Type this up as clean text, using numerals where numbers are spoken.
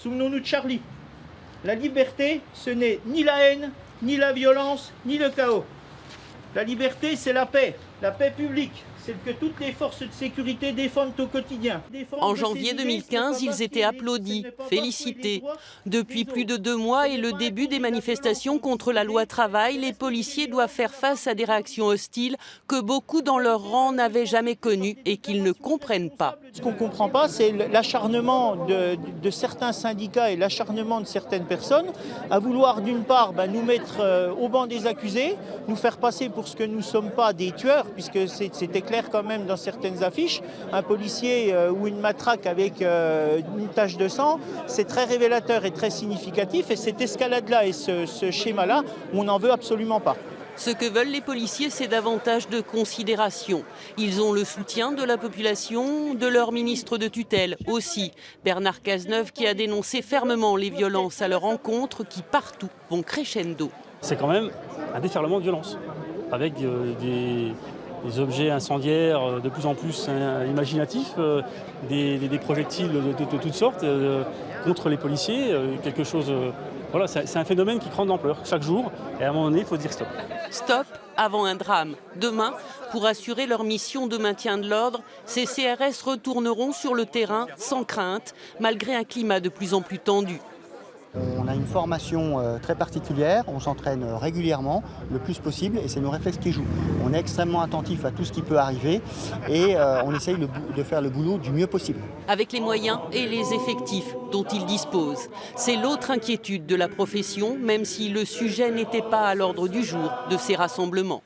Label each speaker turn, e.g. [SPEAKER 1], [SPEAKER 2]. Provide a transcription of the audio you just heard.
[SPEAKER 1] Souvenons-nous de Charlie. La liberté, ce n'est ni la haine, ni la violence, ni le chaos. La liberté, c'est la paix publique, celle que toutes les forces de sécurité défendent au quotidien.
[SPEAKER 2] En janvier 2015, ils étaient applaudis, félicités. Depuis plus de 2 mois et le début des manifestations contre la loi travail, les policiers doivent faire face à des réactions hostiles que beaucoup dans leur rang n'avaient jamais connues et qu'ils ne comprennent pas.
[SPEAKER 1] Ce qu'on ne comprend pas, c'est l'acharnement de certains syndicats et l'acharnement de certaines personnes à vouloir d'une part nous mettre au banc des accusés, nous faire passer pour ce que nous ne sommes pas des tueurs, puisque c'était clair quand même dans certaines affiches. Un policier ou une matraque avec une tache de sang, c'est très révélateur et très significatif. Et cette escalade-là et ce schéma-là, on n'en veut absolument pas.
[SPEAKER 2] Ce que veulent les policiers, c'est davantage de considération. Ils ont le soutien de la population, de leur ministre de tutelle aussi, Bernard Cazeneuve, qui a dénoncé fermement les violences à leur encontre qui partout vont crescendo.
[SPEAKER 3] C'est quand même un déferlement de violence, avec des objets incendiaires de plus en plus imaginatifs, des projectiles de toutes sortes contre les policiers, quelque chose... Voilà, c'est un phénomène qui prend de l'ampleur chaque jour et à un moment donné, il faut dire stop.
[SPEAKER 2] Stop avant un drame. Demain, pour assurer leur mission de maintien de l'ordre, ces CRS retourneront sur le terrain sans crainte, malgré un climat de plus en plus tendu.
[SPEAKER 4] On a une formation très particulière, on s'entraîne régulièrement, le plus possible, et c'est nos réflexes qui jouent. On est extrêmement attentif à tout ce qui peut arriver et on essaye de faire le boulot du mieux possible.
[SPEAKER 2] Avec les moyens et les effectifs dont ils disposent. C'est l'autre inquiétude de la profession, même si le sujet n'était pas à l'ordre du jour de ces rassemblements.